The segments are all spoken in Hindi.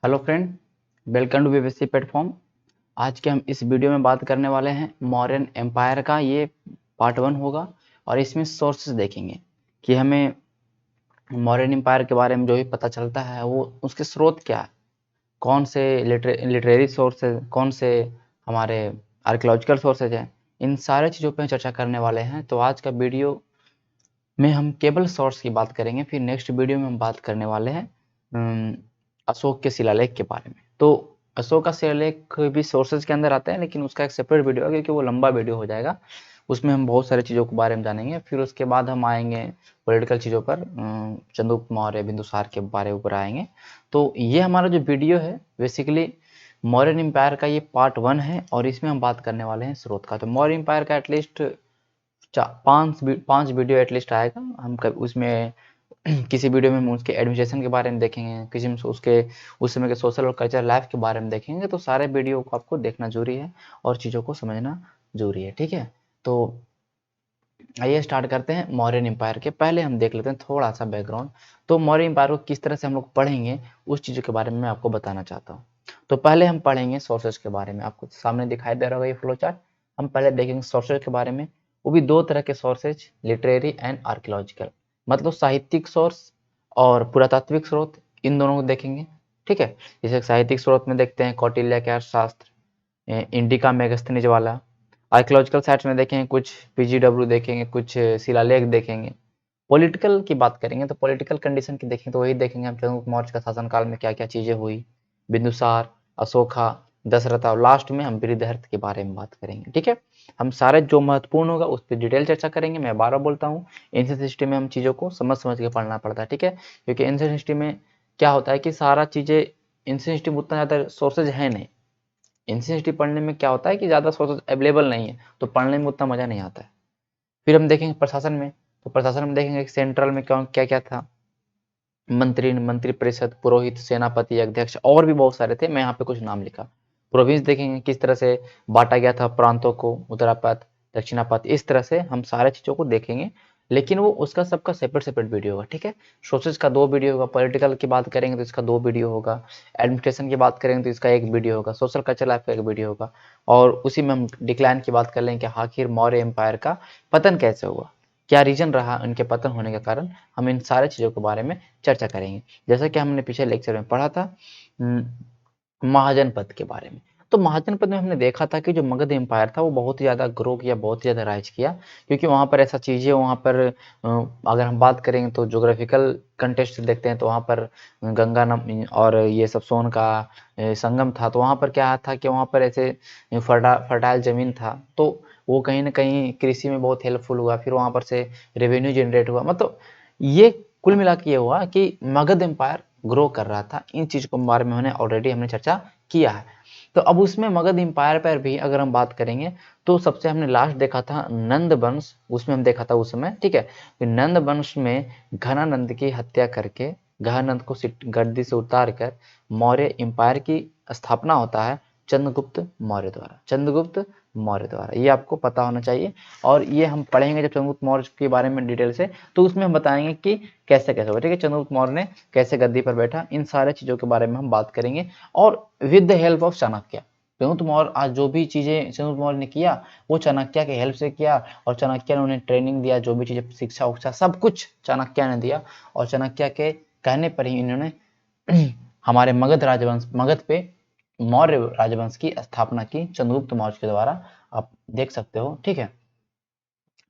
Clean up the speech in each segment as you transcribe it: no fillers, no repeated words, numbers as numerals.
Hello friend, welcome to BBC platform. आज के हम इस वीडियो में बात करने वाले हैं मौर्यन एम्पायर का। ये पार्ट 1 होगा और इसमें सोर्सेज देखेंगे कि हमें मौर्यन एम्पायर के बारे में जो भी पता चलता है वो उसके स्रोत क्या है, कौन से लिटरेरी सोर्सेज, कौन से हमारे आर्कियोलॉजिकल सोर्सेज हैं। इन सारे चीज़ों पर चर्चा करने वाले हैं। तो आज का वीडियो में हम केवल सोर्स की बात करेंगे। फिर नेक्स्ट वीडियो में हम बात करने वाले हैं अशोक के शिलालेख के बारे में। तो अशोक का शिलालेख भी सोर्सेज के अंदर आता है, लेकिन उसका एक सेपरेट वीडियो है क्योंकि वो लंबा वीडियो हो जाएगा। उसमें हम बहुत सारी चीज़ों के बारे में जानेंगे। फिर उसके बाद हम आएंगे पॉलिटिकल चीज़ों पर, चंद्रगुप्त मौर्य, बिंदुसार के बारे ऊपर आएंगे। तो ये हमारा जो वीडियो है बेसिकली मौर्यन एम्पायर का ये पार्ट 1 है और इसमें हम बात करने वाले हैं स्रोत का। तो मौर्य एम्पायर का एटलीस्ट पाँच वीडियो एटलीस्ट आएगा। हम उसमें किसी वीडियो में हम उसके एडमिनिस्ट्रेशन के बारे में देखेंगे, किसी में उसके उस समय के सोशल और कल्चरल लाइफ के बारे में देखेंगे। तो सारे वीडियो को आपको देखना जरूरी है और चीज़ों को समझना जरूरी है, ठीक है। तो आइए स्टार्ट करते हैं मौर्यन एम्पायर के। पहले हम देख लेते हैं थोड़ा सा बैकग्राउंड। तो मौर्य एम्पायर को किस तरह से हम लोग पढ़ेंगे उस चीज़ों के बारे में मैं आपको बताना चाहता हूँ। तो पहले हम पढ़ेंगे सोर्सेज के बारे में। आपको सामने दिखाई दे रहा होगा ये फ्लो चार्ट। हम पहले देखेंगे सोर्सेज के बारे में, वो भी दो तरह के सोर्सेज, लिटरेरी एंड आर्कियोलॉजिकल, मतलब साहित्यिक सोर्स और पुरातात्विक स्रोत, इन दोनों को देखेंगे, ठीक है। जैसे साहित्यिक स्रोत में देखते हैं कौटिल्य के अर्थशास्त्र, इंडिका मेगास्थनीज वाला। आर्कियोलॉजिकल साइट्स में देखेंगे कुछ पीजीडब्ल्यू देखेंगे, कुछ शिलालेख देखेंगे। पॉलिटिकल की बात करेंगे तो पॉलिटिकल कंडीशन की देखेंगे तो वही देखेंगे हम चंद्रगुप्त मौर्य का शासनकाल में क्या क्या चीजें हुई, बिंदुसार, अशोका, दशरथ, और लास्ट में हम बृहदरथ के बारे में बात करेंगे, ठीक है। हम सारे जो महत्वपूर्ण होगा उस पर डिटेल चर्चा करेंगे। मैं बार बार बोलता हूँ, एंशिएंट हिस्ट्री में हम चीज़ों को समझ समझ के पढ़ना पड़ता है, ठीक है। क्योंकि एंशिएंट हिस्ट्री में क्या होता है कि सारा चीज़ें, एंशिएंट हिस्ट्री में उतना ज़्यादा सोर्सेज है नहीं। एंशिएंट हिस्ट्री पढ़ने में क्या होता है कि ज़्यादा सोर्सेज अवेलेबल नहीं है, तो पढ़ने में उतना मज़ा नहीं आता है। फिर हम देखेंगे प्रशासन में। तो प्रशासन में देखेंगे कि सेंट्रल में क्या क्या था, मंत्री, मंत्री परिषद, पुरोहित, सेनापति, अध्यक्ष, और भी बहुत सारे थे। मैं यहाँ पे कुछ नाम लिखा। प्रोविंस देखेंगे किस तरह से बांटा गया था प्रांतों को, उत्तरापथ, दक्षिणापथ, इस तरह से हम सारे चीज़ों को देखेंगे। लेकिन वो उसका सबका सेपरेट सेपरेट वीडियो होगा, ठीक है। सोर्सेज का 2 वीडियो होगा, पॉलिटिकल की बात करेंगे तो इसका 2 वीडियो होगा, एडमिनिस्ट्रेशन की बात करेंगे तो इसका 1 वीडियो होगा, सोशल कल्चर लाइफ का 1 वीडियो होगा। और उसी में हम डिक्लाइन की बात कर लेंगे कि आखिर मौर्य एम्पायर का पतन कैसे हुआ, क्या रीजन रहा उनके पतन होने का कारण। हम इन सारे चीज़ों के बारे में चर्चा करेंगे। जैसा कि हमने पिछले लेक्चर में पढ़ा था महाजनपद के बारे में। तो महाजनपद में हमने देखा था कि जो मगध एम्पायर था वो बहुत ही ज़्यादा ग्रो किया, बहुत ही ज़्यादा राइज किया, क्योंकि वहाँ पर ऐसा चीज़ें, वहाँ पर अगर हम बात करेंगे तो जोग्राफिकल कंटेस्ट देखते हैं तो वहाँ पर गंगा और ये सब सोन का संगम था। तो वहाँ पर क्या था कि वहाँ पर ऐसे फर्टाइल ज़मीन था, तो वो कहीं ना कहीं कृषि में बहुत हेल्पफुल हुआ। फिर वहाँ पर से रेवेन्यू जनरेट हुआ। मतलब ये कुल मिला के ये हुआ कि मगध एम्पायर ग्रो कर रहा था। इन चीज़ के बारे में हमने चर्चा किया है। तो अब उसमें मगध एम्पायर पर भी अगर हम बात करेंगे तो सबसे हमने लास्ट देखा था नंद वंश, उसमें हम देखा था उस समय, ठीक है। तो नंद वंश में घनानंद की हत्या करके, घनानंद को गद्दी से उतार कर मौर्य एम्पायर की स्थापना होता है चंद्रगुप्त मौर्य द्वारा। चंद्रगुप्त मौर्य द्वारा, ये आपको पता होना चाहिए। और ये हम पढ़ेंगे जब चंद्रगुप्त मौर्य के बारे में डिटेल से, तो उसमें हम बताएंगे कि कैसे कैसे हुआ, ठीक है। चंद्रगुप्त मौर्य ने कैसे गद्दी पर बैठा, इन सारे चीज़ों के बारे में हम बात करेंगे। और with the help of Chanakya, Chandragupta Maurya आज जो भी चीज़ें चंद्रगुप्त मौर्य ने किया वो चाणक्य के हेल्प से किया। और चाणक्य ने उन्हें ट्रेनिंग दिया, जो भी चीज़ें शिक्षा उक्षा सब कुछ चाणक्य ने दिया। और चाणक्य के कहने पर ही इन्होंने हमारे मगध पे मौर्य राजवंश की स्थापना की चंद्रगुप्त मौर्य के द्वारा। आप देख सकते हो, ठीक है।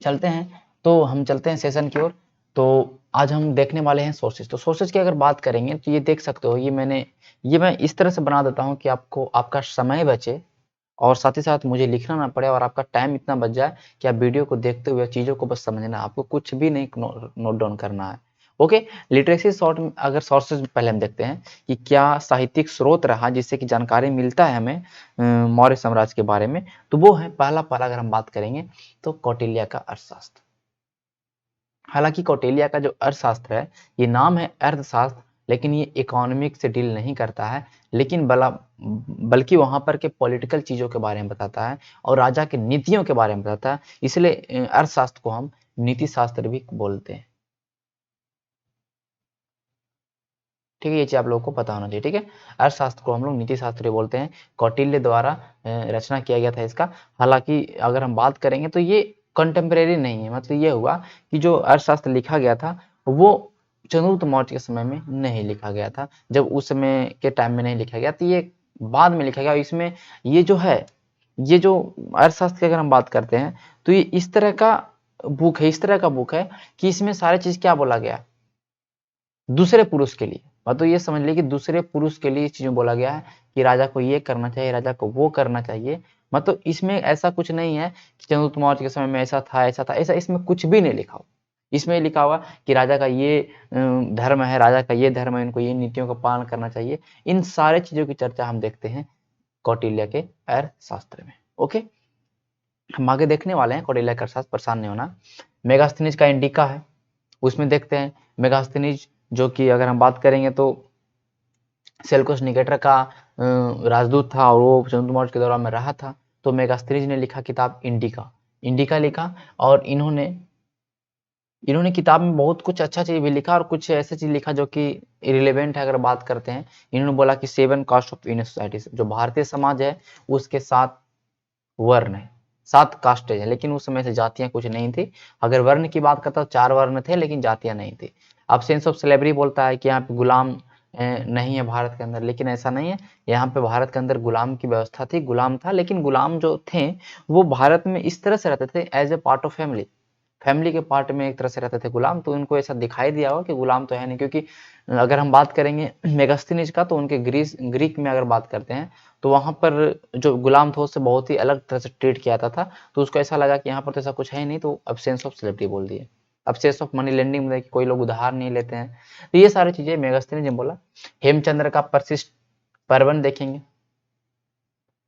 चलते हैं, तो हम चलते हैं सेशन की ओर। तो आज हम देखने वाले हैं सोर्सेज। तो सोर्सेज की अगर बात करेंगे तो ये देख सकते हो, ये मैं इस तरह से बना देता हूँ कि आपको आपका समय बचे और साथ ही साथ मुझे लिखना ना पड़े और आपका टाइम इतना बच जाए कि आप वीडियो को देखते हुए चीज़ों को बस समझना, आपको कुछ भी नहीं नोट डाउन करना है। ओके। लिटरेसी शॉर्ट में अगर सोर्सेज पहले हम देखते हैं कि क्या साहित्यिक स्रोत रहा जिससे कि जानकारी मिलता है हमें मौर्य साम्राज्य के बारे में, तो वो है पहला पहला अगर हम बात करेंगे तो कौटिल्य का अर्थशास्त्र। हालांकि कौटिल्य का जो अर्थशास्त्र है, ये नाम है अर्थशास्त्र, लेकिन ये इकोनॉमिक से डील नहीं करता है, लेकिन बल्कि वहां पर के पॉलिटिकल चीजों के बारे में बताता है और राजा के नीतियों के बारे में बताता है। इसलिए अर्थशास्त्र को हम नीति शास्त्र भी बोलते हैं। ठीक है, ये चीज आप लोगों को पता होना चाहिए। ठीक है, अर्थशास्त्र को हम लोग नीति शास्त्र बोलते हैं, कौटिल्य द्वारा रचना किया गया था इसका। हालांकि अगर हम बात करेंगे तो ये कंटेम्प्रेरी नहीं है, मतलब ये हुआ कि जो अर्थशास्त्र लिखा गया था वो चंद्रगुप्त मौर्य के समय में नहीं लिखा गया था, जब उस समय के टाइम में नहीं लिखा गया, तो ये बाद में लिखा गया। इसमें ये जो है, ये जो अर्थशास्त्र की अगर हम बात करते हैं तो ये इस तरह का बुक है, इस तरह का बुक है कि इसमें सारी चीज क्या बोला गया, दूसरे पुरुष के लिए, मतलब ये समझ लीजिए कि दूसरे पुरुष के लिए इस चीज में बोला गया है कि राजा को ये करना चाहिए, राजा को वो करना चाहिए। मतलब इसमें ऐसा कुछ नहीं है कि चंद्रगुप्त मौर्य के समय में ऐसा था, ऐसा था, ऐसा इसमें कुछ भी नहीं लिखा हो। इसमें लिखा हुआ कि राजा का ये धर्म है, राजा का ये धर्म है, इनको ये नीतियों का पालन करना चाहिए। इन सारे चीजों की चर्चा हम देखते हैं कौटिल्य के अर्थशास्त्र में। ओके, हम आगे देखने वाले हैं कौटिल्य का अर्थशास्त्र, परेशान नहीं होना। मेगास्थनीज का इंडिका है, उसमें देखते हैं मेगास्थनीज, जो कि अगर हम बात करेंगे तो सेल्यूकस निकेटर का राजदूत था और वो चंद्रगुप्त मौर्य के दौरान में रहा था। तो मेगास्थनीज ने लिखा किताब इंडिका, इंडिका लिखा। और इन्होंने इन्होंने किताब में बहुत कुछ अच्छा चीज भी लिखा और कुछ ऐसे चीज लिखा जो कि इरिलेवेंट है अगर बात करते हैं। इन्होंने बोला कि 7 कास्ट ऑफ इंडियन सोसाइटी, जो भारतीय समाज है उसके 7 वर्ण है, 7 कास्टेज है, लेकिन उस समय से जातियां कुछ नहीं थी। अगर वर्ण की बात करता तो 4 वर्ण थे लेकिन जातियां नहीं थी। अब सेंस ऑफ स्लेवरी बोलता है कि यहाँ पे गुलाम नहीं है भारत के अंदर, लेकिन ऐसा नहीं है। यहाँ पे भारत के अंदर गुलाम की व्यवस्था थी, गुलाम था, लेकिन गुलाम जो थे वो भारत में इस तरह से रहते थे as a part of family, family के पार्ट में एक तरह से रहते थे गुलाम। तो उनको ऐसा दिखाई दिया होगा कि गुलाम तो है नहीं, क्योंकि अगर हम बात करेंगे मेगास्थनीज का तो उनके ग्रीक में अगर बात करते हैं तो वहां पर जो गुलाम था उससे बहुत ही अलग तरह से ट्रीट किया जाता था। तो उसको ऐसा लगा कि यहाँ पर तो ऐसा कुछ है ही नहीं, तो अब्सेंस ऑफ स्लेवरी बोल दिए। अब्सेंस ऑफ मनी लेंडिंग मतलब कि कोई लोग उधार नहीं लेते हैं। तो ये सारी चीजें मेगास्थनीज ने बोला। हेमचंद्र का परसिस्ट पर्वन देखेंगे।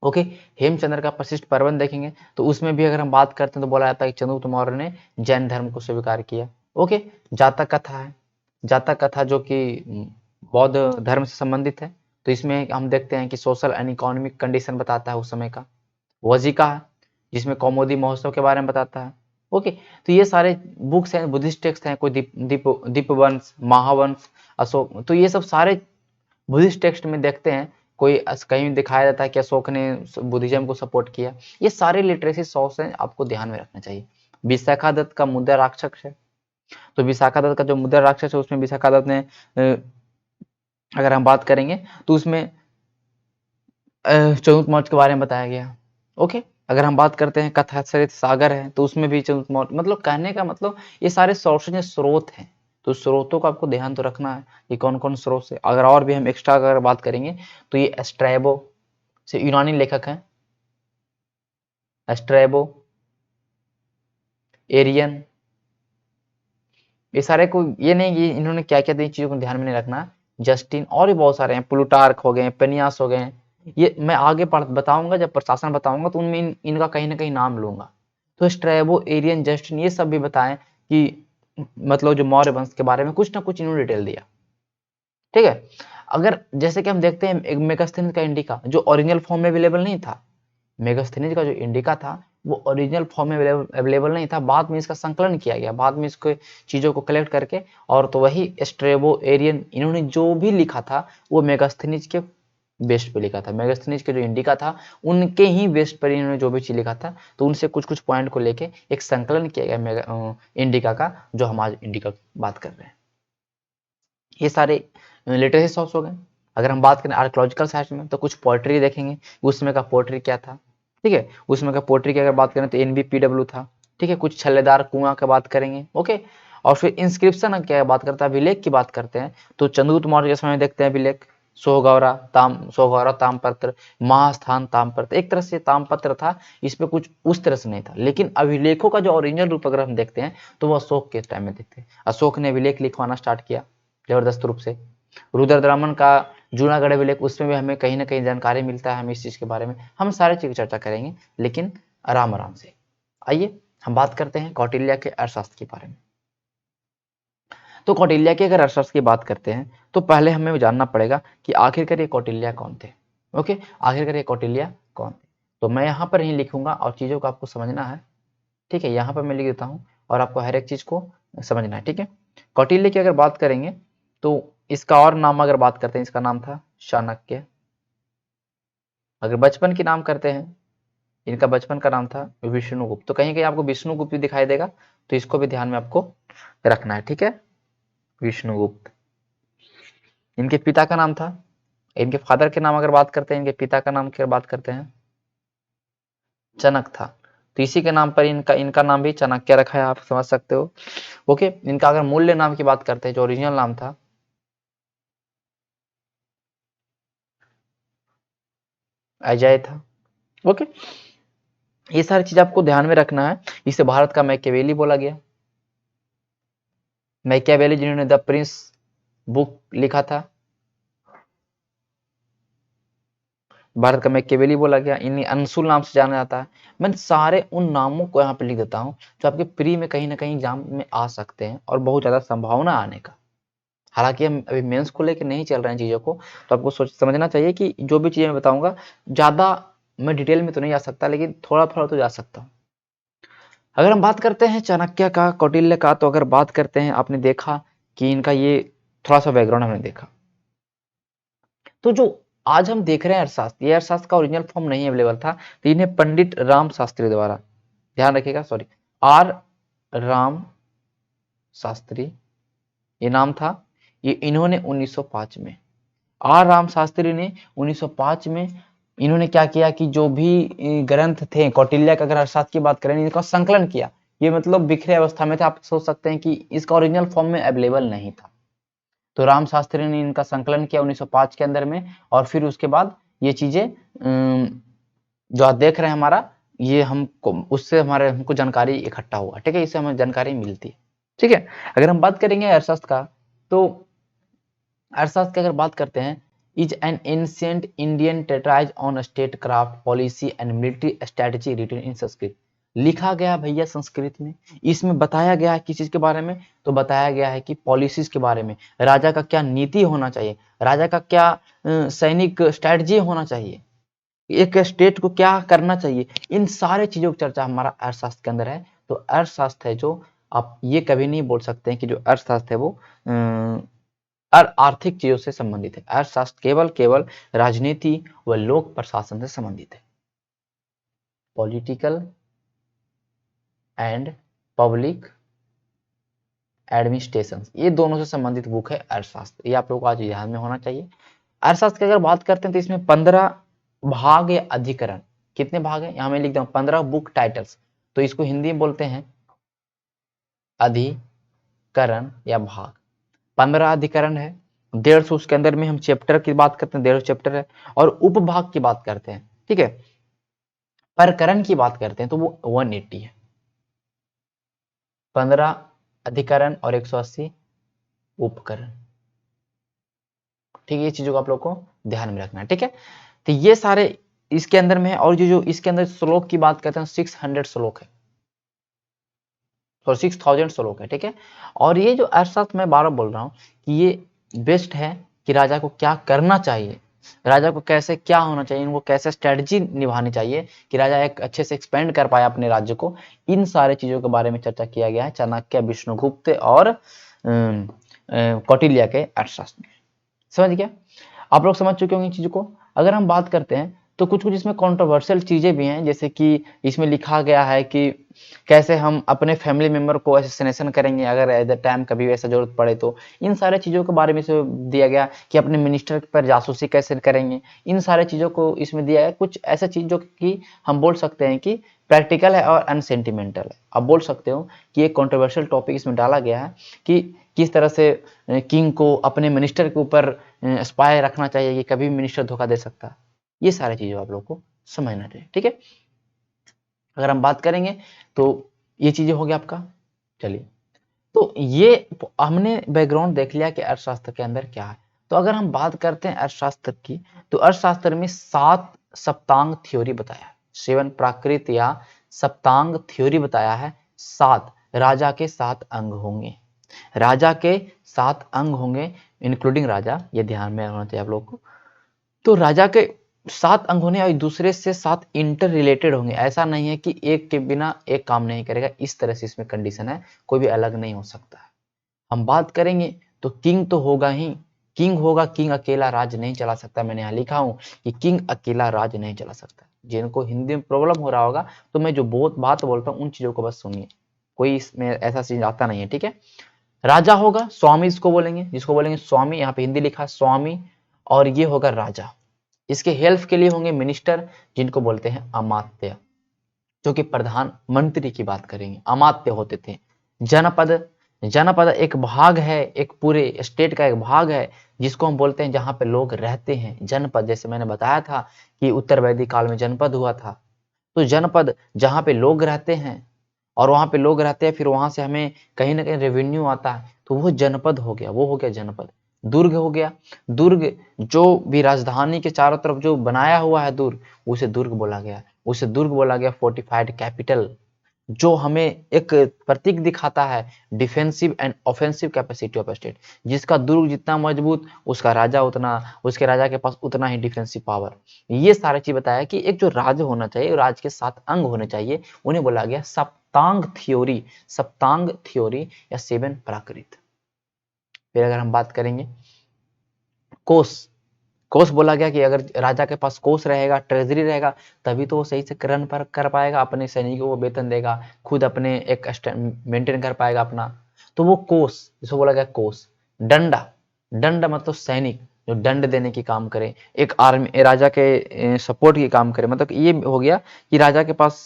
ओके, हेमचंद्र का प्रशिष्ट पर्वन देखेंगे तो उसमें भी अगर हम बात करते हैं तो बोला जाता है कि चंद्रगुप्त मौर्य ने जैन धर्म को स्वीकार किया। ओके, जातक कथा है, जातक कथा जो कि बौद्ध धर्म से संबंधित है। तो इसमें हम देखते हैं कि सोशल एंड इकोनॉमिक कंडीशन बताता है उस समय का। वजिका है जिसमें कौमुदी महोत्सव के बारे में बताता है। ओके, तो ये सारे बुक्स हैं, बुद्धिस्ट टेक्स्ट हैं, कोई दीपवंश, महावंश, अशोक, तो ये सब सारे बुद्धिस्ट टेक्स्ट में देखते हैं। कोई कहीं दिखाया जाता है कि अशोक ने बुद्धिज्म को सपोर्ट किया। ये सारे लिटरेसी सोर्स हैं, आपको ध्यान में रखना चाहिए। विशाखा दत्त का मुद्रा राक्षस है, तो विशाखा दत्त का जो मुद्रा राक्षस है उसमें विशाखा दत्त ने अगर हम बात करेंगे तो उसमें चंद्रगुप्त मौर्य के बारे में बताया गया। ओके, अगर हम बात करते हैं कथा सरित सागर है तो उसमें भी चंद्रगुप्त मौर्य, मतलब कहने का मतलब ये सारे सोर्सेज हैं, स्रोत हैं। तो स्रोतों का आपको ध्यान तो रखना है कि कौन कौन स्रोत है। अगर और भी हम एक्स्ट्रा अगर बात करेंगे तो ये स्ट्रैबो से यूनानी लेखक हैं, स्ट्रैबो, एरियन, ये सारे को ये नहीं कि इन्होंने क्या क्या दी चीजों को ध्यान में नहीं रखना। जस्टिन और भी बहुत सारे हैं, प्लूटार्क हो गए, पेनियास हो गए। ये मैं आगे पढ़ बताऊंगा, जब प्रशासन बताऊंगा तो उनमें इनका कहीं ना कहीं नाम लूंगा। तो स्ट्रैबो, एरियन, जस्टिन ये सब भी बताएं कि मतलब जो मौर्य वंश के बारे में कुछ ना कुछ इन्होंने डिटेल दिया। ठीक है, अगर जैसे कि हम देखते हैं एक मेगास्थनीज का इंडिका जो ओरिजिनल फॉर्म में अवेलेबल नहीं था। मेगास्थनीज का जो इंडिका था वो ओरिजिनल फॉर्म में अवेलेबल नहीं था, बाद में इसका संकलन किया गया, बाद में इसको चीजों को कलेक्ट करके, और तो वही स्ट्रेबो, एरियन, इन्होंने जो भी लिखा था वो मेगास्थनीज के बेस्ट पे लिखा था। मेगास्थनीज के जो इंडिका था उनके ही बेस्ट पर इन्होंने जो भी चीज लिखा था, तो उनसे कुछ कुछ पॉइंट को लेके एक संकलन किया गया इंडिका का, जो हम आज इंडिका की बात कर रहे हैं। ये सारे लिटरेसी सोर्स हो गए। अगर हम बात करें आर्कोलॉजिकल साइट में तो कुछ पोएट्री देखेंगे, उसमें का पोएट्री क्या था। ठीक है, उसमें का पोएट्री की अगर बात करें तो एनबीपीडब्ल्यू था। ठीक है, कुछ छल्लेदार कुआं का बात करेंगे। ओके, और फिर इंस्क्रिप्शन क्या बात करता है, अभिलेख की बात करते हैं तो चंद्रगुप्त मौर्य के समय में देखते हैं अभिलेख, सोहगौरा ताम्रपत्र, महास्थान ताम्रपत्र, एक तरह से ताम्रपत्र था, इसमें कुछ उस तरह से नहीं था। लेकिन अभिलेखों का जो ओरिजिनल रूप अगर हम देखते हैं तो वो अशोक के टाइम में देखते हैं। अशोक ने अभिलेख लिखवाना स्टार्ट किया जबरदस्त रूप से। रुद्रदामन का जूनागढ़ अभिलेख, उसमें भी हमें कहीं ना कहीं जानकारी मिलता है, हम इस चीज के बारे में हम सारे चीज की चर्चा करेंगे, लेकिन आराम आराम से। आइए हम बात करते हैं कौटिल्य के अर्थशास्त्र के बारे में। तो कौटिल्य के अगर अर्थशास्त्र की बात करते हैं तो पहले हमें जानना पड़ेगा कि आखिरकार ये कौटिल्य कौन थे। ओके, आखिरकार ये कौटिल्य कौन थे, तो मैं यहाँ पर ही लिखूंगा और चीजों को आपको समझना है। ठीक है, यहाँ पर मैं लिख देता हूँ और आपको हर एक चीज को समझना है। ठीक है, कौटिल्य की अगर बात करेंगे तो इसका और नाम अगर बात करते हैं, इसका नाम था चाणक्य। अगर बचपन की नाम करते हैं, इनका बचपन का नाम था विष्णुगुप्त। तो कहीं कहीं आपको विष्णुगुप्त भी दिखाई देगा, तो इसको भी ध्यान में आपको रखना है, ठीक है। विष्णुगुप्त इनके पिता का नाम था। इनके फादर के नाम अगर बात करते हैं, इनके पिता का नाम की अगर बात करते हैं, चनक था। तो इसी के नाम पर इनका इनका नाम भी चाणक्य रखा है, आप समझ सकते हो। ओके, इनका अगर मूल्य नाम की बात करते हैं, जो ओरिजिनल नाम था, अजय था। ओके, ये सारी चीज आपको ध्यान में रखना है। इसे भारत का मैकियावेली बोला गया। मैकियावेली जिन्होंने द प्रिंस बुक लिखा था, भारत का मैकियावेली बोला गया। इन्हें अंशुल नाम से जाना जाता है। मैं सारे उन नामों को यहाँ पे लिख देता हूँ जो आपके प्री में कहीं ना कहीं एग्जाम में आ सकते हैं और बहुत ज्यादा संभावना आने का। हालांकि हम अभी मेंस को लेकर नहीं चल रहे हैं चीजों को, तो आपको सोच समझना चाहिए कि जो भी चीजें मैं बताऊंगा, ज्यादा मैं डिटेल में तो नहीं जा सकता, लेकिन थोड़ा थोड़ा तो जा सकता हूँ। अगर हम बात करते हैं चाणक्य का, कौटिल्य का, तो अगर बात करते हैं, आपने देखा कि इनका ये थोड़ा सा बैकग्राउंड हमने देखा। तो जो आज हम देख रहे हैं अर्थशास्त्र, ये अर्थशास्त्र का ओरिजिनल फॉर्म नहीं अवेलेबल था, तो इन्हें पंडित राम शास्त्री द्वारा, ध्यान रखिएगा, सॉरी, आर राम शास्त्री ये नाम था। ये इन्होंने 1905 में, आर राम शास्त्री ने 1905 में इन्होंने क्या किया कि जो भी ग्रंथ थे कौटिल्य का, अगर अर्थशास्त्र की बात करें, इनका संकलन किया। ये मतलब बिखरे अवस्था में थे, आप सोच सकते हैं कि इसका ओरिजिनल फॉर्म में अवेलेबल नहीं था। तो राम शास्त्री ने इनका संकलन किया 1905 के अंदर में, और फिर उसके बाद ये चीजें जो आप देख रहे हैं हमारा, ये हमको उससे हमारे हमको जानकारी इकट्ठा हुआ, ठीक है, इससे हमें जानकारी मिलती है, ठीक है। अगर हम बात करेंगे अर्थशास्त्र का, तो अर्थशास्त्र की अगर बात करते हैं, is an ancient Indian treatise on statecraft policy and military strategy written in Sanskrit. लिखा गया भैया संस्कृत में। इसमें बताया गया है किस चीज के बारे में, तो बताया गया है कि पॉलिसीज के बारे में, राजा का क्या नीति होना चाहिए, राजा का क्या सैनिक स्ट्रेटजी होना चाहिए, एक स्टेट को क्या करना चाहिए, इन सारे चीजों की चर्चा हमारा अर्थशास्त्र के अंदर है। तो अर्थशास्त्र है जो, आप ये कभी नहीं बोल सकते हैं कि जो अर्थशास्त्र है वो आर्थिक चीजों से संबंधित है। अर्थशास्त्र केवल केवल राजनीति व लोक प्रशासन से संबंधित है। पॉलिटिकल एंड पब्लिक एडमिनिस्ट्रेशन, ये दोनों से संबंधित बुक है अर्थशास्त्र। ये आप लोगों को आज ध्यान में होना चाहिए। अर्थशास्त्र की अगर बात करते हैं, तो इसमें 15 भाग या अधिकरण, कितने भाग है यहां मैं लिख दूं 15 बुक टाइटल्स, तो इसको हिंदी में बोलते हैं अधिकरण या भाग। 15 अधिकरण है, 150 उसके अंदर में हम चैप्टर की बात करते हैं, 150 चैप्टर है। और उपभाग की बात करते हैं, ठीक है, प्रकरण की बात करते हैं, तो वो 180 है। 15 अधिकरण और 180 उपकरण, ठीक है। ये चीजों को आप लोग को ध्यान में रखना है, ठीक है। तो ये सारे इसके अंदर में है। और जो जो इसके अंदर श्लोक की बात करते हैं, 600 श्लोक है, सॉरी 6000 श्लोक है, ठीक है। और ये जो अर्थशास्त्र मैं बार बोल रहा हूँ कि ये बेस्ट है कि राजा को क्या करना चाहिए, राजा को कैसे क्या होना चाहिए, इनको कैसे स्ट्रेटजी निभानी चाहिए कि राजा एक अच्छे से एक्सपेंड कर पाए अपने राज्य को। इन सारे चीजों के बारे में चर्चा किया गया है चाणक्य, विष्णुगुप्त और कौटिल्य के अर्थशास्त्र में। समझ गया, आप लोग समझ चुके होंगे इन चीजों को। अगर हम बात करते हैं, तो कुछ कुछ इसमें कंट्रोवर्शियल चीजें भी हैं, जैसे कि इसमें लिखा गया है कि कैसे हम अपने फैमिली मेंबर को असैसिनेशन करेंगे अगर एट द टाइम कभी ऐसा जरूरत पड़े तो। इन सारे चीजों के बारे में से दिया गया कि अपने मिनिस्टर पर जासूसी कैसे करेंगे, इन सारे चीजों को इसमें दिया है। कुछ ऐसे चीज जो कि हम बोल सकते हैं कि प्रैक्टिकल है और अनसेंटिमेंटल है। आप बोल सकते हो कि एक कंट्रोवर्शियल टॉपिक इसमें डाला गया है कि किस तरह से किंग को अपने मिनिस्टर के ऊपर स्पाई रखना चाहिए कि कभी मिनिस्टर धोखा दे सकता है। ये सारी चीजें आप लोग को समझना चाहिए, ठीक है। अगर हम बात करेंगे, तो ये चीजें हो गया आपका। चलिए, तो ये हमने बैकग्राउंड देख लिया कि अर्थशास्त्र के अंदर क्या है। तो अगर हम बात करते हैं अर्थशास्त्र की, तो अर्थशास्त्र में 7 सप्तांग थ्योरी बताया है, 7 प्राकृत या सप्तांग थ्योरी बताया है। 7 राजा के 7 अंग होंगे, राजा के 7 अंग होंगे इंक्लूडिंग राजा, ये ध्यान में होना चाहिए आप लोग को। तो राजा के 7 अंग होने और दूसरे से 7 इंटर रिलेटेड होंगे। ऐसा नहीं है कि एक के बिना एक काम नहीं करेगा, इस तरह से इसमें कंडीशन है, कोई भी अलग नहीं हो सकता है। हम बात करेंगे तो किंग तो होगा ही, किंग होगा, किंग अकेला राज नहीं चला सकता। मैंने यहाँ लिखा हूँ कि किंग अकेला राज नहीं चला सकता। जिनको हिंदी में प्रॉब्लम हो रहा होगा तो मैं जो बहुत बात बोलता हूँ उन चीजों को बस सुनिए, कोई इसमें ऐसा चीज आता नहीं है, ठीक है। राजा होगा, स्वामी इसको बोलेंगे, जिसको बोलेंगे स्वामी, यहाँ पे हिंदी लिखा है स्वामी, और ये होगा राजा। इसके हेल्प के लिए होंगे मिनिस्टर, जिनको बोलते हैं अमात्य, जो कि प्रधानमंत्री की बात करेंगे, अमात्य होते थे। जनपद, जनपद एक भाग है, एक पूरे स्टेट का एक भाग है, जिसको हम बोलते हैं जहां पे लोग रहते हैं, जनपद। जैसे मैंने बताया था कि उत्तर वैदिक काल में जनपद हुआ था, तो जनपद जहां पे लोग रहते हैं, और वहां पे लोग रहते हैं, फिर वहां से हमें कहीं ना कहीं रेवेन्यू आता है, तो वो जनपद हो गया, वो हो गया जनपद। दुर्ग हो गया, दुर्ग जो भी राजधानी के चारों तरफ जो बनाया हुआ है दुर्ग, उसे दुर्ग बोला गया, उसे दुर्ग बोला गया, फोर्टिफाइड कैपिटल, जो हमें एक प्रतीक दिखाता है defensive and offensive capacity of state. जिसका दुर्ग जितना मजबूत, उसका राजा उतना, उसके राजा के पास उतना ही डिफेंसिव पावर। ये सारी चीज बताया कि एक जो राज्य होना चाहिए, राज्य के 7 अंग होने चाहिए, उन्हें बोला गया सप्तांग थ्योरी, सप्तांग थ्योरी या 7 प्राकृत। फिर अगर हम बात करेंगे कोष, कोष बोला गया कि अगर राजा के पास कोष रहेगा, ट्रेजरी रहेगा, तभी तो वो सही से रन पर कर पाएगा, अपने सैनिकों को वेतन देगा, खुद अपने एक मेंटेन कर पाएगा अपना। तो वो कोष, जिसको बोला गया कोष। डंडा, दंड मतलब सैनिक, जो दंड देने की काम करे, एक आर्मी, राजा के सपोर्ट की काम करे। मतलब ये हो गया कि राजा के पास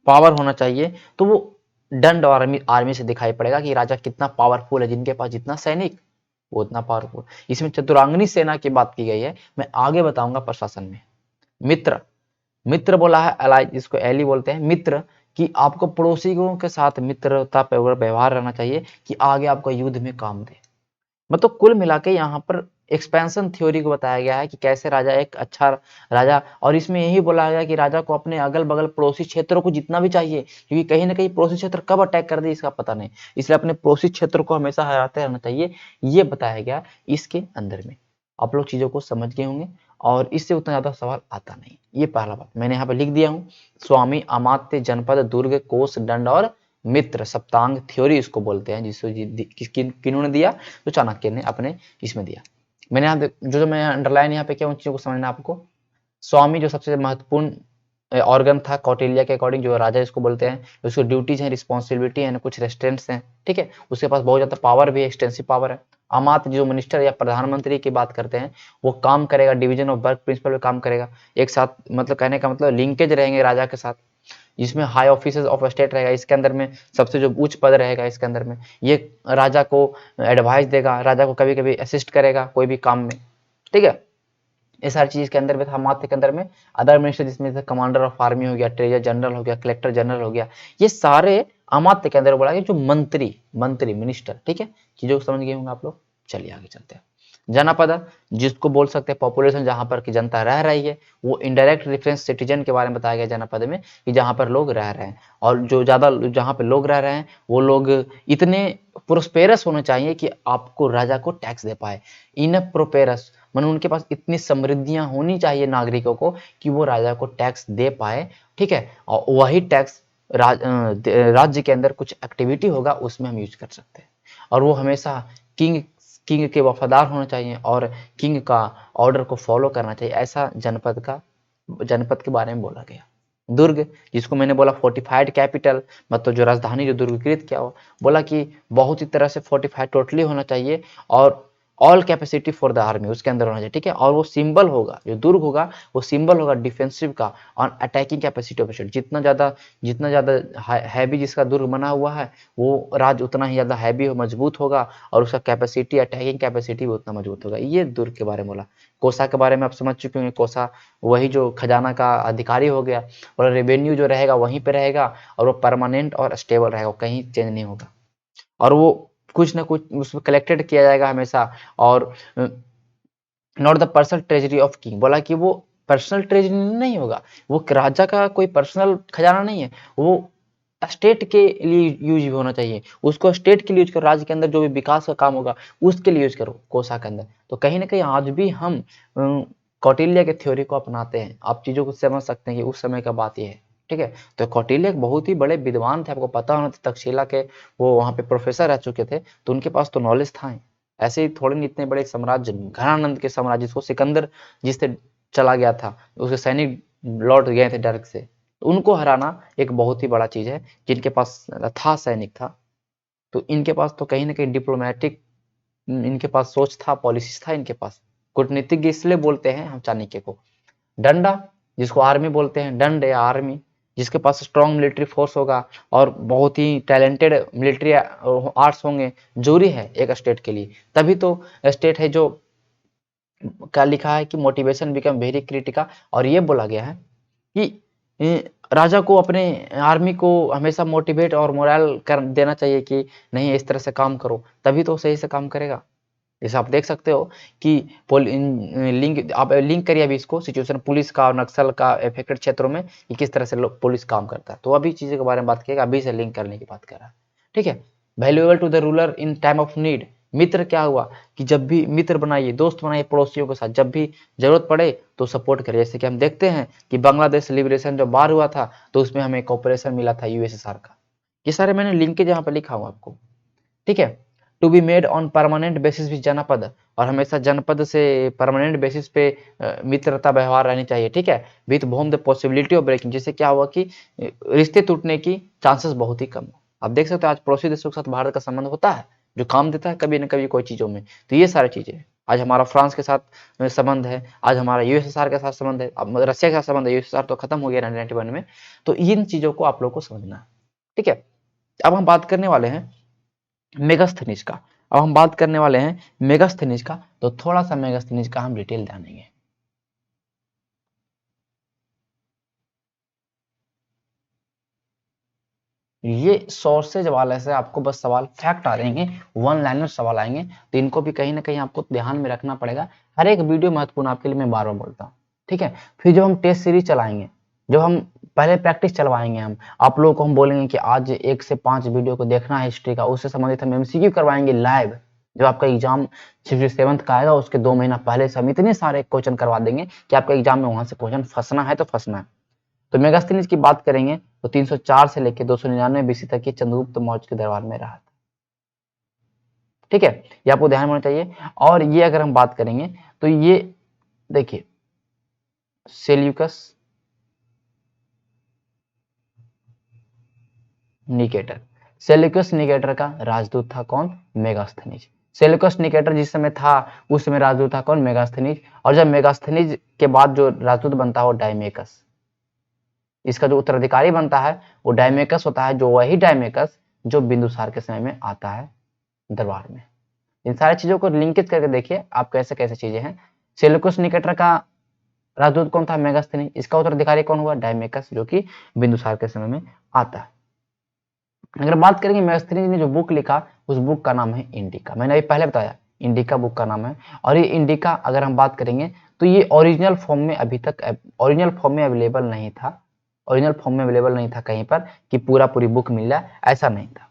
पावर होना चाहिए, तो वो दंड और आर्मी, आर्मी से दिखाई पड़ेगा कि राजा कितना पावरफुल है, जिनके पास जितना सैनिक वो उतना पावरफुल। इसमें चतुरांगनी सेना की बात की गई है, मैं आगे बताऊंगा प्रशासन में। मित्र, मित्र बोला है अलाइ, जिसको एली बोलते हैं, मित्र, कि आपको पड़ोसियों के साथ मित्रता व्यवहार रहना चाहिए कि आगे आपको युद्ध में काम दे। मतलब कुल मिला के यहाँ पर एक्सपेंशन थ्योरी को बताया गया है कि कैसे राजा एक अच्छा राजा, और इसमें यही बोला गया कि राजा को अपने अगल बगल पड़ोसी क्षेत्रों को जितना भी चाहिए, क्योंकि कहीं ना कहीं पड़ोसी क्षेत्र कब अटैक कर दे इसका पता नहीं, इसलिए अपने पड़ोसी क्षेत्र को हमेशा हराते रहना चाहिए, ये बताया गया इसके अंदर में। आप लोग चीजों को समझ गए होंगे, और इससे उतना ज्यादा सवाल आता नहीं। ये पहला बात मैंने यहाँ पे लिख दिया हूँ, स्वामी, अमात्य, जनपद, दुर्ग, कोष, दंड और मित्र, सप्तांग थ्योरी इसको बोलते हैं, जिसको किन्होंने दिया, तो चाणक्य ने अपने इसमें दिया। मैंने यहाँ जो मैं अंडरलाइन यहाँ पे किया, उन चीजों को समझना आपको। स्वामी जो सबसे महत्वपूर्ण ऑर्गन था कौटिल्य के अकॉर्डिंग, जो राजा इसको बोलते हैं, उसको ड्यूटीज हैं, रिस्पॉन्सिबिलिटी है, कुछ रेस्ट्रेंट्स हैं, ठीक है। उसके पास बहुत ज्यादा पावर भी है, एक्सटेंसिव पावर है। अमात्य जो मिनिस्टर या प्रधानमंत्री की बात करते हैं, वो काम करेगा, डिवीजन ऑफ वर्क प्रिंसिपल पे काम करेगा, एक साथ, मतलब कहने का मतलब लिंकेज रहेंगे राजा के साथ। जिसमें हाई ऑफिसर्स ऑफ स्टेट रहेगा, इसके अंदर में सबसे जो उच्च पद रहेगा इसके अंदर में, ये राजा को एडवाइस देगा, राजा को कभी कभी असिस्ट करेगा कोई भी काम में, ठीक है। ये सारी चीज के अंदर में था। मात्य के अंदर में अदर मिनिस्टर, जिसमें कमांडर ऑफ आर्मी हो गया, ट्रेजर जनरल हो गया, कलेक्टर जनरल हो गया, ये सारे अमात्य के अंदर बोला गया, जो मंत्री, मंत्री मिनिस्टर, ठीक है। चीजों को समझ गए होंगे आप लोग। चलिए आगे चलते हैं। जनपद, जिसको बोल सकते हैं पॉपुलेशन, जहां पर की जनता रह रही है, वो इनडायरेक्ट रेफरेंस सिटीजन के बारे में बताया गया जनपद में, कि जहां पर लोग रह रहे हैं, और जो ज्यादा जहां पर लोग रह रहे हैं वो लोग इतने प्रोस्पेरस होने चाहिए कि आपको राजा को टैक्स दे पाए। इन प्रोपेरस मतलब उनके पास इतनी समृद्धियां होनी चाहिए नागरिकों को कि वो राजा को टैक्स दे पाए, ठीक है। और वही टैक्स राज्य के अंदर कुछ एक्टिविटी होगा उसमें हम यूज कर सकते हैं, और वो हमेशा किंग, किंग के वफादार होना चाहिए, और किंग का ऑर्डर को फॉलो करना चाहिए, ऐसा जनपद का, जनपद के बारे में बोला गया। दुर्ग, जिसको मैंने बोला फोर्टिफाइड कैपिटल, मतलब जो राजधानी जो दुर्गीकृत किया हो, बोला कि बहुत ही तरह से फोर्टिफाइड टोटली होना चाहिए, और all capacity for the army उसके अंदर होना चाहिए, ठीक है। और वो सिंबल होगा, जो दुर्ग होगा वो सिंबल होगा डिफेंसिव का और अटैकिंग कैपेसिटी ऑफ स्टेट। जितना ज्यादा हैवी जिसका दुर्ग बना हुआ है, वो राज्य उतना ही ज्यादा हैवी और मजबूत होगा, और उसका कैपेसिटी, अटैकिंग कैपेसिटी भी उतना मजबूत होगा। ये दुर्ग के बारे में बोला। कोसा के बारे में आप समझ चुके होंगे, कोसा वही जो खजाना का अधिकारी हो गया, और रेवेन्यू जो रहेगा वहीं पे रहेगा, और वो परमानेंट और स्टेबल रहेगा, कहीं चेंज नहीं होगा, और वो कुछ ना कुछ उसमें कलेक्टेड किया जाएगा हमेशा। और not the personal treasury of king, बोला कि वो पर्सनल ट्रेजरी नहीं होगा, वो राजा का कोई पर्सनल खजाना नहीं है, वो स्टेट के लिए यूज होना चाहिए, उसको स्टेट के लिए यूज करो, राज्य के अंदर जो भी विकास का काम होगा उसके लिए यूज करो कोसा के अंदर। तो कहीं ना कहीं आज भी हम कौटिल्य के थ्योरी को अपनाते हैं। आप चीजों को समझ सकते हैं कि उस समय का बात यह है, ठीक है। तो कौटिल्य एक बहुत ही बड़े विद्वान थे, आपको पता होना था, तक्षशिला के वो वहां पे प्रोफेसर रह चुके थे, तो उनके पास तो नॉलेज था ही। ऐसे ही थोड़े नहीं, इतने बड़े साम्राज्य, घनानंद के साम्राज्य, जिसको सिकंदर जिससे चला गया था, उसके सैनिक लौट गए थे डर से, तो उनको हराना एक बहुत ही बड़ा चीज है। जिनके पास था सैनिक था, तो इनके पास तो कहीं ना कहीं डिप्लोमेटिक, इनके पास सोच था, पॉलिसीज था इनके पास। कूटनीतिज्ञ इसलिए बोलते हैं हम चाणक्य को। डंडा, जिसको आर्मी बोलते हैं, दंड या आर्मी, जिसके पास स्ट्रॉन्ग मिलिट्री फोर्स होगा और बहुत ही टैलेंटेड मिलिट्री आर्ट्स होंगे, जरूरी है एक स्टेट के लिए। तभी तो स्टेट है जो, क्या लिखा है कि मोटिवेशन बिकम वेरी क्रिटिकल, और ये बोला गया है कि राजा को अपने आर्मी को हमेशा मोटिवेट और मोरल कर देना चाहिए कि नहीं, इस तरह से काम करो, तभी तो सही से काम करेगा। जैसे आप देख सकते हो कि लिंक, आप लिंक करिए अभी इसको, सिचुएशन पुलिस का और नक्सल का अफेक्टेड क्षेत्रों में कि किस तरह से पुलिस काम करता है। तो अभी चीज़ों के बारे में बात किएगा, अभी से लिंक करने की बात कर रहा है, ठीक है। Valuable to the ruler in time of need, मित्र क्या हुआ कि जब भी मित्र बनाइए, दोस्त बनाइए पड़ोसियों के साथ, जब भी जरूरत पड़े तो सपोर्ट करिए। जैसे कि हम देखते हैं कि बांग्लादेश लिबरेशन जब बार हुआ था, तो उसमें हमें कॉपरेशन मिला था यूएसएसआर का। ये सारे मैंने लिंक के यहाँ पे लिखा हूँ आपको, ठीक है। To be made on permanent basis with जनपद, और हमेशा जनपद से परमानेंट बेसिस पे मित्रता व्यवहार रहनी चाहिए, ठीक है। With home the possibility of breaking, जिससे क्या हुआ कि रिश्ते टूटने की चांसेस बहुत ही कम हो। आप देख सकते हो आज पड़ोसी देशों के साथ भारत का संबंध होता है, जो काम देता है कभी न कभी कोई चीजों में। तो ये सारी चीजें, आज हमारा फ्रांस के साथ संबंध है, आज हमारा यूएसएसआर के साथ संबंध है, अब रशिया के साथ संबंध है, यूएसएसआर तो खत्म हो गया 1991 में। तो इन चीजों को आप लोग को समझना है, ठीक है। अब हम बात करने वाले हैं मेगास्थनीज का। अब हम बात करने वाले हैं मेगास्थनीज का, तो थोड़ा सा मेगास्थनीज का हम डिटेल जानेंगे। ये सोर्सेज वाले से आपको बस सवाल फैक्ट आ जाएंगे, वन लाइनर सवाल आएंगे, तो इनको भी कहीं ना कहीं आपको ध्यान में रखना पड़ेगा। हर एक वीडियो महत्वपूर्ण आपके लिए, मैं बार बार बोलता हूँ, ठीक है। फिर जब हम टेस्ट सीरीज चलाएंगे, जब हम पहले प्रैक्टिस चलवाएंगे, हम आप लोगों को हम बोलेंगे कि आज 1 से 5 वीडियो को देखना है हिस्ट्री का, उससे संबंधित हम एमसीक्यू करवाएंगे लाइव। जब आपका एग्जाम 6th-7th का आएगा, उसके 2 महीना पहले से हम इतने सारे क्वेश्चन करवा देंगे कि आपका एग्जाम में वहां से क्वेश्चन फंसना है तो फंसना है। तो मेगास्थनीज की बात करेंगे तो 304 से लेकर 299 बीसी तक ये चंद्रगुप्त मौर्य के दरबार में रहा था, ठीक है। ये आपको ध्यान में होना चाहिए। और ये अगर हम बात करेंगे तो ये देखिए, सेल्यूकस निकेटर, सेल्यूकस निकेटर का राजदूत था कौन? मेगास्थनीज। सेल्यूकस निकेटर जिस समय था, उस समय राजदूत था कौन? मेगास्थनीज। और जब मेगास्थनीज के बाद जो राजदूत बनता है वो डायमेकस, इसका जो उत्तराधिकारी बनता है वो डायमेकस होता है, जो वही डायमेकस जो बिंदुसार के समय में आता है दरबार में। इन सारी चीजों को लिंकेज करके देखिए आप कैसे कैसे चीजें हैं। सेल्यूकस निकेटर का राजदूत कौन था? मेगास्थनीज। इसका उत्तराधिकारी कौन हुआ? डायमेकस, जो कि बिंदुसार के समय में आता है। अगर बात करेंगे मेगास्थनीज ने जो बुक लिखा, उस बुक का नाम है इंडिका। मैंने अभी पहले बताया इंडिका बुक का नाम है। और ये इंडिका अगर हम बात करेंगे तो ये ओरिजिनल फॉर्म में अभी तक ओरिजिनल फॉर्म में अवेलेबल नहीं था, ओरिजिनल फॉर्म में अवेलेबल नहीं था कहीं पर कि पूरा पूरी बुक मिल जाए, ऐसा नहीं था।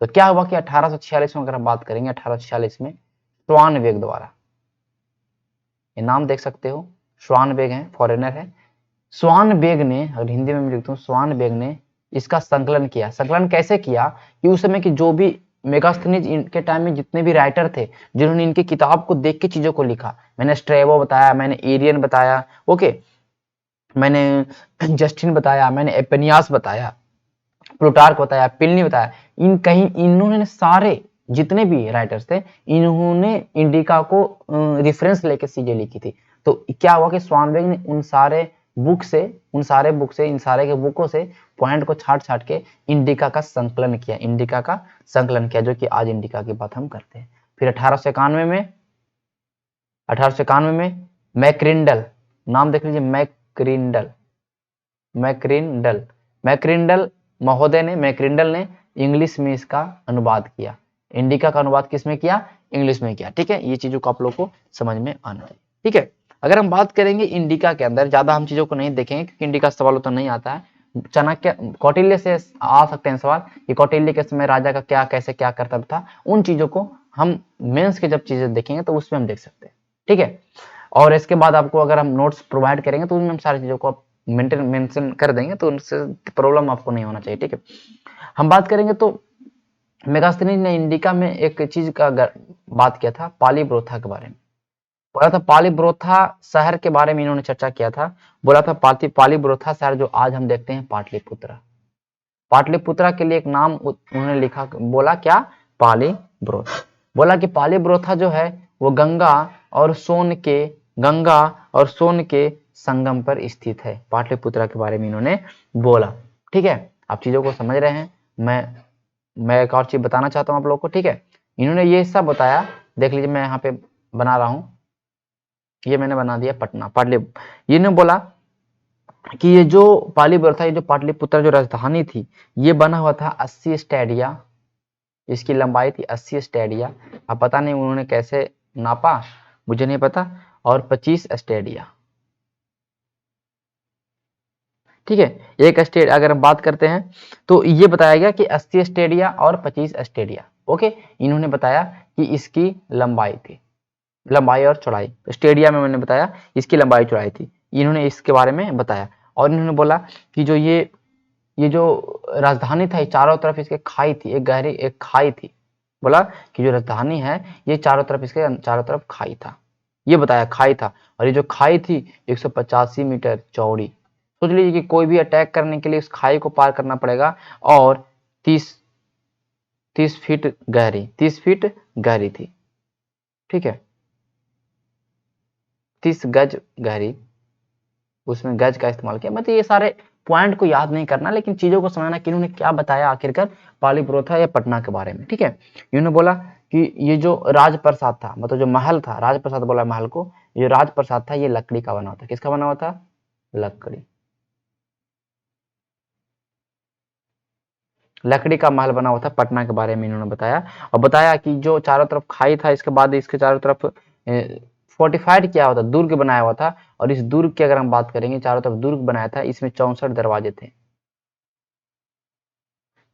तो क्या हुआ कि 1846 में अगर हम बात करेंगे, 1846 में श्वानबेग द्वारा, ये नाम देख सकते हो, श्वानबेग है, फॉरेनर है। स्वानबेग ने, अगर हिंदी में मैं लिखता हूँ, स्वानबेग ने इसका संकलन किया। संकलन कैसे किया कि उस समय की जो भी मेगास्थनीज के टाइम में जितने भी राइटर थे, जिन्होंने इनकी किताब को देख के चीजों को लिखा, मैंने स्ट्रेबो बताया, मैंने एरियन बताया, ओके, मैंने जस्टिन बताया, मैंने एपेनियास बताया, प्लूटार्क बताया, प्लिनी बताया, इन कहीं इन्होंने सारे जितने भी राइटर्स थे, इन्होंने इंडिका को रेफरेंस लेके चीजें लिखी थी। तो क्या हुआ कि स्वानबेग ने उन सारे बुक से, इन सारे के बुकों से पॉइंट को छाट छाट के इंडिका का संकलन किया, इंडिका का संकलन किया, जो कि आज इंडिका की बात हम करते हैं। फिर 1891 में मैक्रिंडल, नाम देख लीजिए, मैक्रिंडल, मैक्रिंडल, मैक्रिंडल महोदय ने, मैक्रिंडल ने इंग्लिश में इसका अनुवाद किया। इंडिका का अनुवाद किस में किया? इंग्लिश में किया, ठीक है। ये चीजों को आप लोग को समझ में आना है, ठीक है। अगर हम बात करेंगे इंडिका के अंदर, ज्यादा हम चीजों को नहीं देखेंगे क्योंकि इंडिका सवाल उतना नहीं आता है। चाणक्य, कौटिल्य से आ सकते हैं सवाल कि कौटिल्य के समय राजा का क्या, कैसे क्या कर्तव्य था, उन चीजों को हम मेंस के जब चीजें देखेंगे तो उसमें हम देख सकते हैं, ठीक है। और इसके बाद आपको अगर हम नोट्स प्रोवाइड करेंगे तो उनमें हम सारी चीजों को मेंशन कर देंगे, तो उनसे प्रॉब्लम आपको नहीं होना चाहिए, ठीक है। हम बात करेंगे तो मेगास्थनीज ने इंडिका में एक चीज का बात किया था, पालीब्रोथा के बारे में। बोला था पालीब्रोथा शहर के बारे में इन्होंने चर्चा किया था। बोला था पालीब्रोथा शहर जो आज हम देखते हैं पाटलिपुत्रा। पाटलिपुत्रा के लिए एक नाम उन्होंने लिखा, बोला क्या, पालीब्रोथा। बोला कि पालीब्रोथा जो है वो गंगा और सोन के संगम पर स्थित है। पाटलिपुत्रा के बारे में इन्होंने बोला। ठीक है, आप चीजों को समझ रहे हैं। मैं एक और चीज बताना चाहता हूं आप लोग को। ठीक है, इन्होंने ये सब बताया। देख लीजिए, मैं यहाँ पे बना रहा हूं, ये मैंने बना दिया पटना इन्होंने बोला कि ये जो पालीपुत्र था, ये जो पाटलिपुत्र जो राजधानी थी, ये बना हुआ था 80 स्टेडिया। इसकी लंबाई थी 80 स्टेडिया। अब पता नहीं उन्होंने कैसे नापा, मुझे नहीं पता। और 25 स्टेडिया। ठीक है, एक स्टेडिया अगर हम बात करते हैं तो ये बताया गया कि 80 स्टेडिया और 25 स्टेडिया। ओके, इन्होंने बताया कि इसकी लंबाई थी, लंबाई और चौड़ाई। स्टेडिया में मैंने बताया इसकी लंबाई चौड़ाई थी, इन्होंने इसके बारे में बताया। और इन्होंने बोला कि जो ये जो राजधानी था, चारों तरफ इसके खाई थी, एक गहरी एक खाई थी। बोला कि जो राजधानी है ये चारों तरफ, इसके चारों तरफ खाई था, ये बताया खाई था। और ये जो खाई थी 185 मीटर चौड़ी। सोच लीजिए कि कोई भी अटैक करने के लिए इस खाई को पार करना पड़ेगा। और 30 फीट गहरी, 30 फीट गहरी थी। ठीक है, 30 गज गहरी, उसमें गज का इस्तेमाल किया। मतलब ये सारे पॉइंट को याद नहीं करना, लेकिन चीजों को समझना कि इन्होंने क्या बताया आखिरकार पालीपुत्रा या पटना के बारे में। ठीक है, इन्होंने बोला कि ये जो राजप्रसाद था, मतलब जो महल था, राजप्रसाद बोला महल को, ये राजप्रसाद था, ये लकड़ी का बना हुआ था। किसका बना हुआ था? लकड़ी का महल बना हुआ था। पटना के बारे में इन्होंने बताया। और बताया कि जो चारों तरफ खाई था, इसके बाद इसके चारों तरफ फोर्टिफाइड किया हुआ था, दुर्ग बनाया हुआ था। और इस दुर्ग की अगर हम बात करेंगे, चारों तरफ दुर्ग बनाया था, इसमें 64 दरवाजे थे।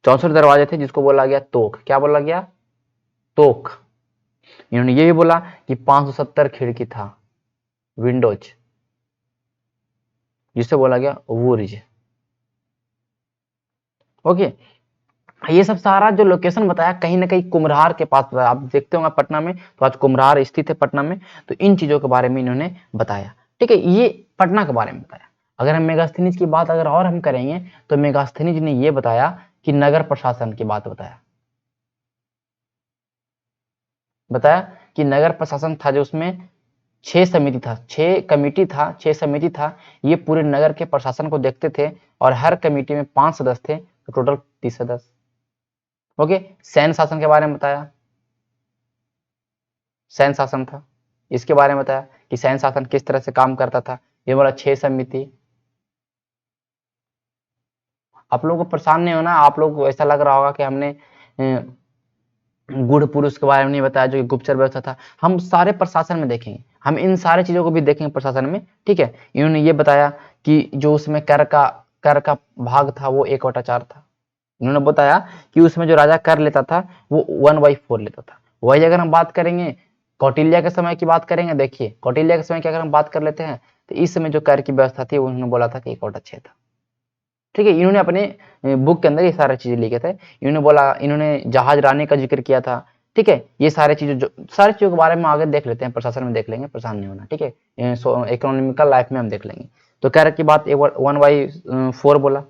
64 दरवाजे थे, जिसको बोला गया तोक। क्या बोला गया? तोक। इन्होंने ये भी बोला कि 570 खिड़की था, विंडोज, जिसे बोला गया वुर्ज। ओके, ये सब सारा जो लोकेशन बताया, कहीं ना कहीं कुम्हरार के पास बताया। आप देखते होंगे पटना में, तो आज कुम्हरार स्थित है पटना में। तो इन चीजों के बारे में इन्होंने बताया। ठीक है, ये पटना के बारे में बताया। अगर हम मेगास्थनीज की बात अगर और हम करेंगे, तो मेगास्थनीज ने ये बताया कि नगर प्रशासन की बात बताया कि नगर प्रशासन था, जो उसमें 6 समिति था, 6 कमिटी था, 6 समिति था। ये पूरे नगर के प्रशासन को देखते थे। और हर कमिटी में 5 सदस्य थे, तो टोटल 30 सदस्य। ओके, सैन्य शासन के बारे में बताया, सैन्य शासन था, इसके बारे में बताया कि सैन्य शासन किस तरह से काम करता था। ये बोला 6 समिति। आप लोगों को परेशान नहीं होना, आप लोग को ऐसा लग रहा होगा कि हमने गुड़ पुरुष के बारे में नहीं बताया, जो कि गुप्तचर व्यवस्था था। हम सारे प्रशासन में देखेंगे, हम इन सारे चीजों को भी देखेंगे प्रशासन में। ठीक है, इन्होंने ये बताया कि जो उसमें कर का भाग था, वो 1/4 था। इन्होंने बताया कि उसमें जो राजा कर लेता था, वो 1/4 लेता था। वही अगर हम बात करेंगे कौटिल्य के समय की बात करेंगे, देखिए कौटिल्य के समय की अगर हम बात कर लेते हैं, तो इस समय जो कर की व्यवस्था थी, उन्होंने बोला था कि 1/6 था। ठीक है, इन्होंने अपने बुक के अंदर ये सारी चीजें लिखे थे। इन्होंने बोला, इन्होंने जहाज रानी का जिक्र किया था। ठीक है, ये सारी चीजें, जो सारी चीजों के बारे में आगे देख लेते हैं, प्रशासन में देख लेंगे, परेशान नहीं होना। ठीक है, इकोनॉमिकल लाइफ में हम देख लेंगे। तो कर की बात 1/4 बोला।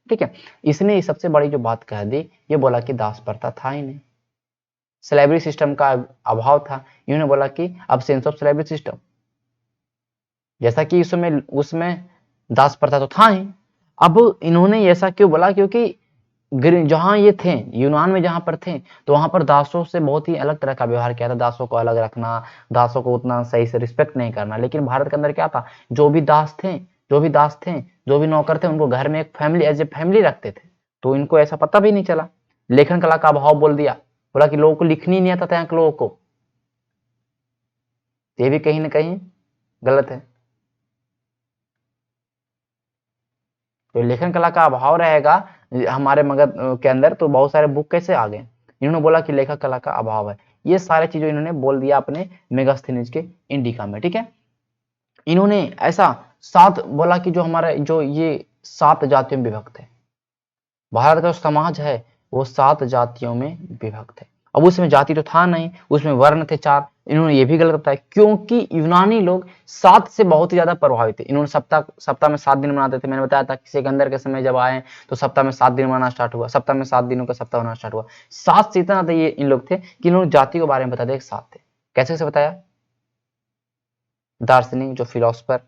ठीक है, इसने सबसे बड़ी जो बात कह दी, ये बोला कि दास प्रथा था ही नहीं, स्लेवरी सिस्टम का अभाव था। इन्होंने बोला कि अब्सेंस ऑफ स्लेवरी सिस्टम, जैसा कि उसमें दास प्रथा तो था ही। अब इन्होंने ऐसा क्यों बोला? क्योंकि जहां ये थे, यूनान में जहां पर थे, तो वहां पर दासों से बहुत ही अलग तरह का व्यवहार किया था। दासों को अलग रखना, दासों को उतना सही से रिस्पेक्ट नहीं करना। लेकिन भारत के अंदर क्या था, जो भी दास थे, जो भी नौकर थे, उनको घर में एक फैमिली, एज ए फैमिली रखते थे। तो इनको ऐसा पता भी नहीं चला, लेखन कला का अभाव बोल दिया। बोला कि लोगों को लिखनी नहीं आता था यहाँ के लोगों को। ये भी कहीं ना कहीं गलत है। तो लेखन कला का अभाव रहेगा हमारे मगध के अंदर, तो बहुत सारे बुक कैसे आ गए? इन्होंने बोला कि लेखक कला का अभाव है। ये सारे चीजों इन्होंने बोल दिया अपने मेगास्थनीज के इंडिका में। ठीक है, इन्होंने ऐसा 7 बोला कि जो हमारे जो ये 7 जातियों में विभक्त है। भारत का समाज है, वो 7 जातियों में विभक्त है। अब उसमें जाति तो था नहीं, उसमें वर्ण थे 4। इन्होंने ये भी गलत बताया, क्योंकि यूनानी लोग 7 से बहुत ही ज्यादा प्रभावित थे। इन्होंने सप्ताह में 7 दिन मनाते थे। मैंने बताया था कि सिकंदर के समय जब आए तो सप्ताह में 7 दिन मनाना स्टार्ट हुआ, सप्ताह में 7 दिनों का सप्ताह होना स्टार्ट हुआ। 7 से इतना ज्यादा ये इन लोग थे कि इन्होंने जाति के बारे में बता दिया 7 थे। कैसे कैसे बताया? दार्शनिक, जो फिलोसफर,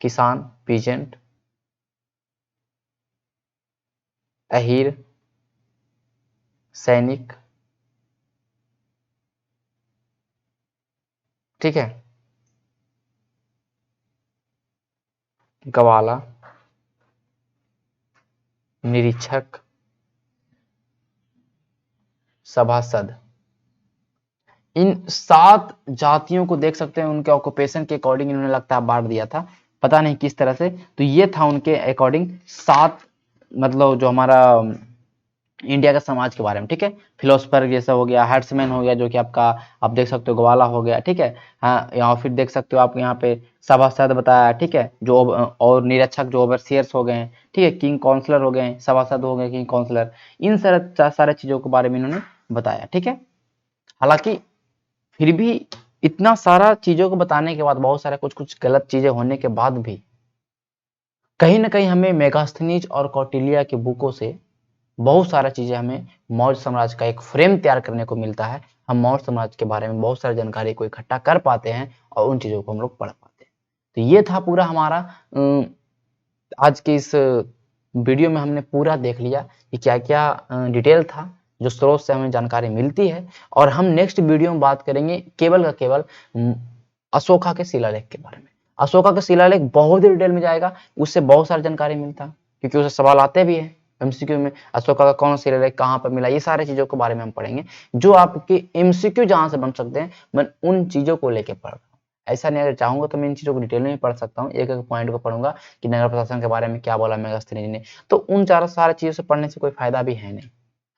किसान, पीजेंट, अहीर, सैनिक, ठीक है, गवाला, निरीक्षक, सभासद। इन 7 जातियों को देख सकते हैं, उनके ऑक्यूपेशन के अकॉर्डिंग इन्होंने लगता है बांट दिया था, पता नहीं किस तरह से। तो ये था उनके अकॉर्डिंग 7, मतलब जो हमारा इंडिया का समाज के बारे में, ठीक है। फिलोसफर जैसा हो गया, हेड्समैन हो गया, जो कि आपका आप देख सकते हो ग्वाला हो गया, ठीक है। हाँ, यहाँ फिर देख सकते हो आप यहाँ पे सभासद बताया, ठीक है, जो और निरीक्षक जो ओवरसियर्स हो गए, ठीक है, किंग काउंसलर हो गए, सभासद हो गए, किंग काउंसलर। इन सारे चीजों के बारे में इन्होंने बताया, ठीक है। हालांकि फिर भी इतना सारा चीजों को बताने के बाद, बहुत सारे कुछ कुछ गलत चीजें होने के बाद भी कहीं ना कहीं हमें मेगास्थनीज और कौटिल्य के बुकों से बहुत सारा चीजें हमें मौर्य साम्राज्य का एक फ्रेम तैयार करने को मिलता है। हम मौर्य साम्राज्य के बारे में बहुत सारी जानकारी को इकट्ठा कर पाते हैं और उन चीजों को हम लोग पढ़ पाते हैं। तो ये था पूरा हमारा आज के इस वीडियो में हमने पूरा देख लिया कि क्या क्या डिटेल था, जो स्रोत से हमें जानकारी मिलती है। और हम नेक्स्ट वीडियो में बात करेंगे केवल का केवल अशोका के शिलालेख के बारे में। अशोका का शिलालेख बहुत ही डिटेल में जाएगा, उससे बहुत सारी जानकारी मिलता है, क्योंकि उससे सवाल आते भी है एमसीक्यू में। अशोका का कौन शिलालेख कहाँ पर मिला, ये सारे चीजों के बारे में हम पढ़ेंगे, जो आपके एमसीक्यू जहां से बन सकते हैं। मैं उन चीजों को लेकर पढ़ रहा हूँ। ऐसा नहीं, अगर चाहूंगा तो मैं इन चीजों को डिटेल में भी पढ़ सकता हूँ, एक एक पॉइंट को पढ़ूंगा कि नगर प्रशासन के बारे में क्या बोला मेगास्थनीज ने। तो उन सारे चीजों से पढ़ने से कोई फायदा भी है नहीं।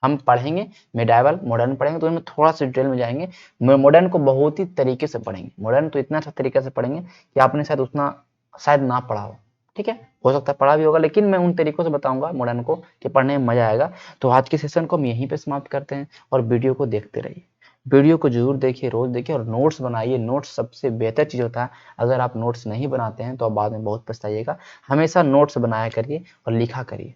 हम पढ़ेंगे मेडाइवल मॉडर्न पढ़ेंगे तो उनमें थोड़ा सा डिटेल में जाएंगे। मॉडर्न को बहुत ही तरीके से पढ़ेंगे, मॉडर्न तो इतना अच्छा तरीके से पढ़ेंगे कि आपने शायद उतना शायद ना पढ़ा हो, ठीक है, हो सकता है पढ़ा भी होगा, लेकिन मैं उन तरीकों से बताऊंगा मॉडर्न को कि पढ़ने में मजा आएगा। तो आज के सेशन को हम यहीं पे समाप्त करते हैं, और वीडियो को देखते रहिए। वीडियो को जरूर देखिए, रोज देखिए, और नोट्स बनाइए। नोट्स सबसे बेहतर चीज होता है। अगर आप नोट्स नहीं बनाते हैं तो आप बाद में बहुत पछताइएगा। हमेशा नोट्स बनाया करिए और लिखा करिए।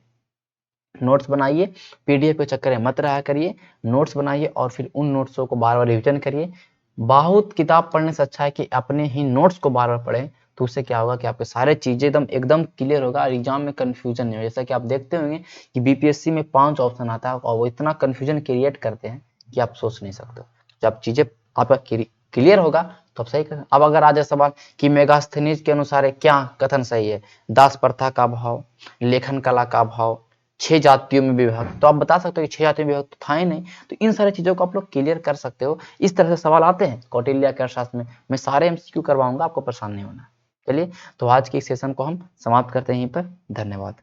नोट्स बनाइए, पीडीएफ के चक्कर में मत रहा करिए। नोट्स बनाइए और फिर उन नोट्सों को बार बार रिविजन करिए। बहुत किताब पढ़ने से अच्छा है कि अपने ही नोट्स को बार बार पढ़ें। तो उससे क्या होगा कि आपके सारे चीजें एकदम क्लियर होगा और एग्जाम में कंफ्यूजन नहीं होगा। जैसा कि आप देखते होंगे कि बीपीएससी में 5 ऑप्शन आता है और वो इतना कंफ्यूजन क्रिएट करते हैं कि आप सोच नहीं सकते। जब चीजें आपका क्लियर होगा तो आप सही करें। अब अगर आ जाए सवाल कि मेगास्थनीज के अनुसार क्या कथन सही है, दास प्रथा का भाव, लेखन कला का भाव, 6 जातियों में विभाग, तो आप बता सकते हो कि 6 जातियों में विभाग तो था ही नहीं। तो इन सारी चीजों को आप लोग क्लियर कर सकते हो। इस तरह से सवाल आते हैं कौटिल्य के अर्थशास्त्र में। मैं सारे एमसीक्यू करवाऊंगा, आपको परेशान नहीं होना। चलिए, तो आज के इस सेशन को हम समाप्त करते हैं यहीं पर। धन्यवाद।